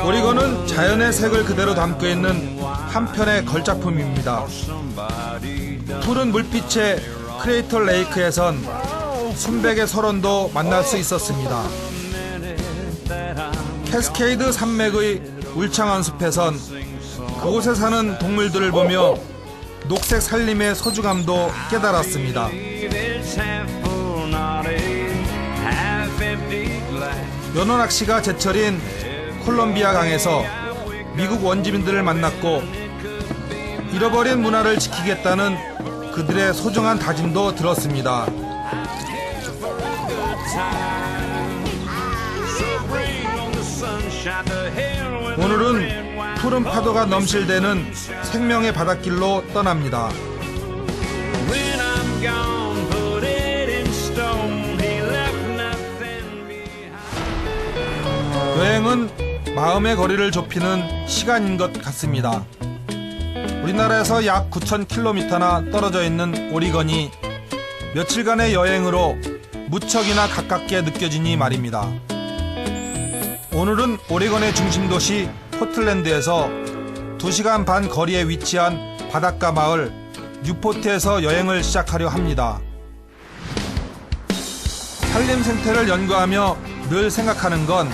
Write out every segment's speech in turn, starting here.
오리건은 자연의 색을 그대로 담고 있는 한편의 걸작품입니다. 푸른 물빛의 크레이터 레이크에선 순백의 설원도 만날 수 있었습니다. 캐스케이드 산맥의 울창한 숲에선 그곳에 사는 동물들을 보며 녹색 산림의 소중함도 깨달았습니다. 연어 낚시가 제철인 콜롬비아 강에서 미국 원주민들을 만났고 잃어버린 문화를 지키겠다는 그들의 소중한 다짐도 들었습니다. 오늘은 푸른 파도가 넘실대는 생명의 바닷길로 떠납니다. 여행은 마음의 거리를 좁히는 시간인 것 같습니다. 우리나라에서 약 9,000km나 떨어져 있는 오리건이 며칠간의 여행으로 무척이나 가깝게 느껴지니 말입니다. 오늘은 오레곤의 중심 도시 포틀랜드에서 2시간 반 거리에 위치한 바닷가 마을 뉴포트에서 여행을 시작하려 합니다. 산림 생태를 연구하며 늘 생각하는 건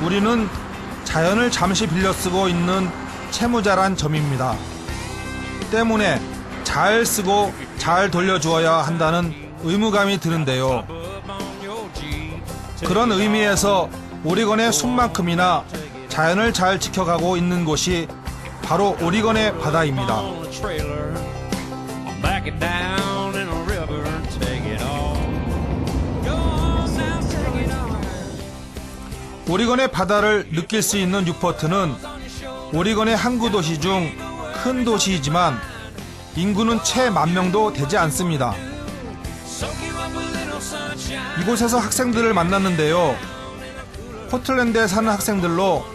우리는 자연을 잠시 빌려 쓰고 있는 채무자란 점입니다. 때문에 잘 쓰고 잘 돌려주어야 한다는 의무감이 드는데요. 그런 의미에서 오리건의 숲만큼이나 자연을 잘 지켜가고 있는 곳이 바로 오리건의 바다입니다. 오리건의 바다를 느낄 수 있는 뉴포트는 오리건의 항구 도시 중 큰 도시이지만 인구는 채 10,000명도 되지 않습니다. 이곳에서 학생들을 만났는데요. 포틀랜드에 사는 학생들로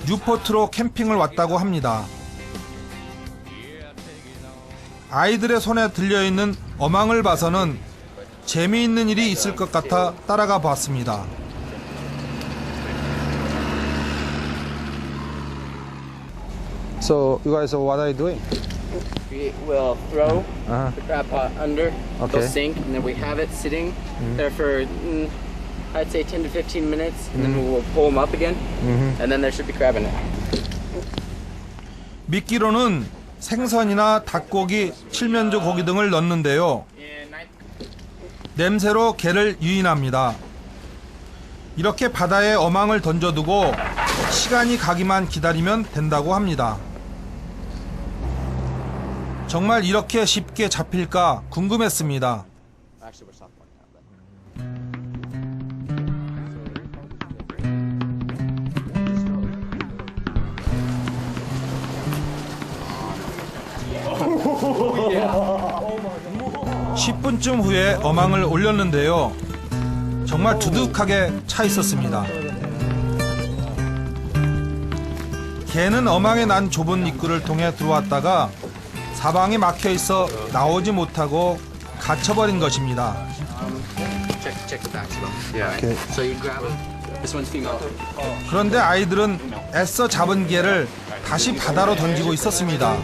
뉴포트로 캠핑을 왔다고 합니다. 아이들의 손에 들려있는 어망을 봐서는 재미있는 일이 있을 것 같아 따라가 봤습니다. So you guys, what are you doing? We will throw the crab pot under, Okay. it'll sink, and then we have it sitting there for, I'd say 10 to 15 minutes, and then we'll pull them up again, and then there should be crab in it. 미끼로는 생선이나 닭고기, 칠면조 고기 등을 넣는데요. 냄새로 개를 유인합니다. 이렇게 바다에 어망을 던져두고 시간이 가기만 기다리면 된다고 합니다. 정말 이렇게 쉽게 잡힐까 궁금했습니다. 10분쯤 후에 어망을 올렸는데요. 정말 두둑하게 차 있었습니다. 개는 어망에 난 좁은 입구를 통해 들어왔다가 사방이 막혀 있어 나오지 못하고 갇혀버린 것입니다. Check the back. Yeah. Okay. So you grab them. This one's female. 그런데 아이들은 애써 잡은 개를 다시 바다로 던지고 있었습니다.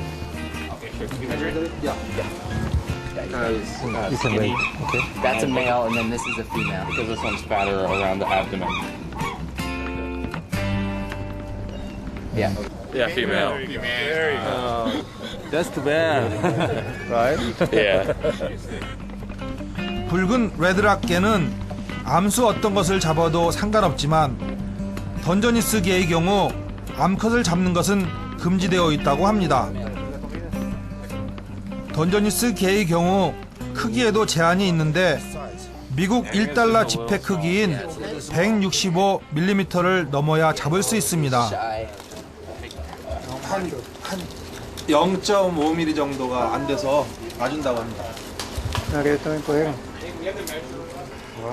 You can wait. Okay. That's a male, and then this is a female. Because this one's fatter around the abdomen. Yeah. Yeah, female. That's too bad. Right? Yeah. 붉은 레드락개는 암수 어떤 것을 잡아도 상관없지만 던저니스 개의 경우 암컷을 잡는 것은 금지되어 있다고 합니다. 던저니스 개의 경우 크기에도 제한이 있는데 미국 1달러 지폐 크기인 165mm를 넘어야 잡을 수 있습니다. 한 0.5mm 정도가 안 돼서 놔준다고 합니다.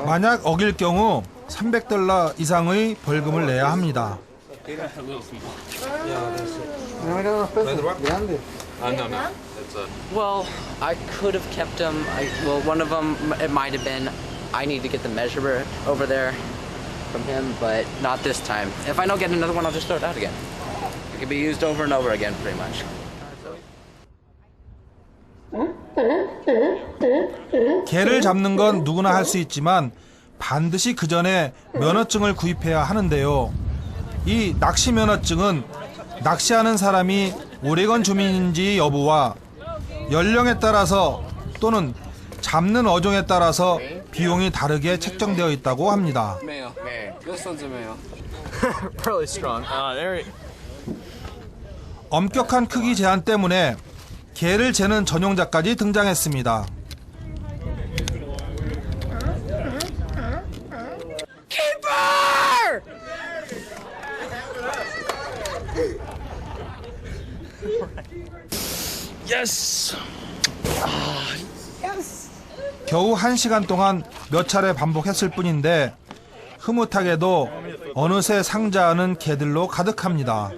만약 어길 경우 $300 이상의 벌금을 내야 합니다. Well, I could have kept them. Well, one of them, it might have been, I need to get the measure over there. from him, but not this time. If I don't get another one, I'll just throw it out again. It can be used over and over again, pretty much. 개를 잡는 건 누구나 할 수 있지만 반드시 그 전에 면허증을 구입해야 하는데요. 이 낚시 면허증은 낚시하는 사람이 오레건 주민인지 여부와 연령에 따라서 또는 잡는 어종에 따라서 비용이 다르게 책정되어 있다고 합니다. Male. This one's a male. Really strong. 엄격한 크기 제한 때문에 개를 재는 전용자까지 등장했습니다. 겨우 1시간 동안 몇 차례 반복했을 뿐인데 흐뭇하게도 어느새 상자 안은 개들로 가득합니다.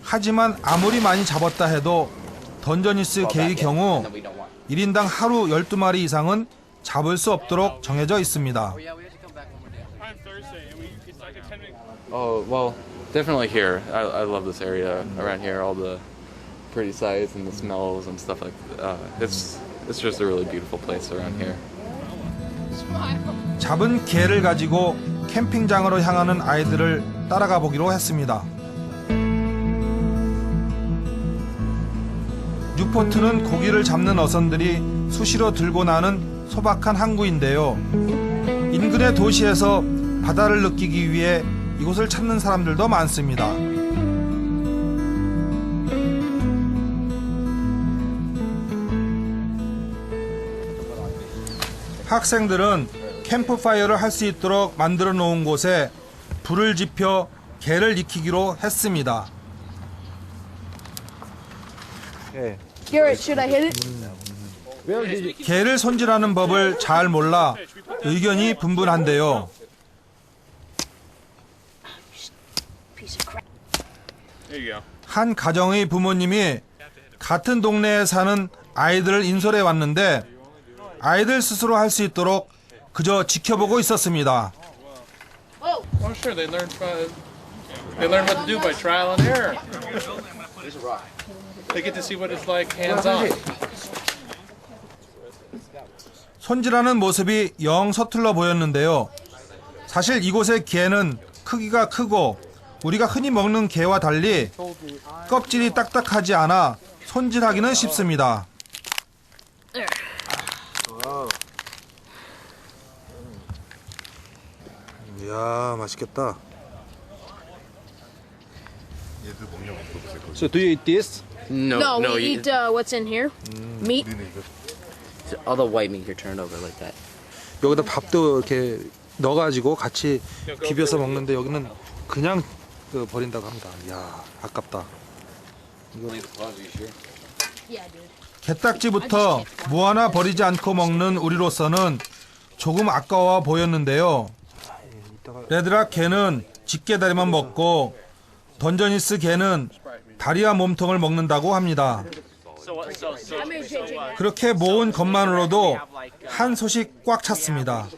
하지만 아무리 많이 잡았다 해도 던저니스 개의 경우 1인당 하루 12마리 이상은 잡을 수 없도록 정해져 있습니다. Oh, well, definitely here. I love this area around here, all the pretty sights and the smells and stuff like that. It's just a really beautiful place around here. 잡은 개를 가지고 캠핑장으로 향하는 아이들을 따라가 보기로 했습니다. 뉴포트는 고기를 잡는 어선들이 수시로 들고 나는 소박한 항구인데요. 인근의 도시에서 바다를 느끼기 위해 이곳을 찾는 사람들도 많습니다. 학생들은 캠프파이어를 할 수 있도록 만들어 놓은 곳에 불을 지펴 개를 익히기로 했습니다. Garrett, should I hit it? 개를 손질하는 법을 잘 몰라 의견이 분분한데요. 한 가정의 부모님이 같은 동네에 사는 아이들을 인솔해 왔는데 아이들 스스로 할 수 있도록 그저 지켜보고 있었습니다. Oh, sure. They learn what to do by trial and error. They get to see what it's like hands-on. 손질하는 모습이 영 서툴러 보였는데요. 사실 이곳의 개는 크기가 크고 우리가 흔히 먹는 개와 달리 껍질이 딱딱하지 않아 손질하기는 쉽습니다. 이야, 맛있겠다. So do you eat this? No, we eat what's in here. Meat. all the white meat, you're turned over like that. 여기다 밥도 이렇게 넣어가지고 같이 비벼서 먹는데 여기는 그냥 버린다고 합니다. 이야, 아깝다. Yeah, dude. 게딱지부터 뭐 하나 버리지 않고 먹는 우리로서는 조금 아까워 보였는데요. 레드락 개는 집게다리만 먹고 던저니스 개는 다리와 몸통을 먹는다고 합니다. 그렇게 모은 것만으로도 한 솥이 꽉 찼습니다.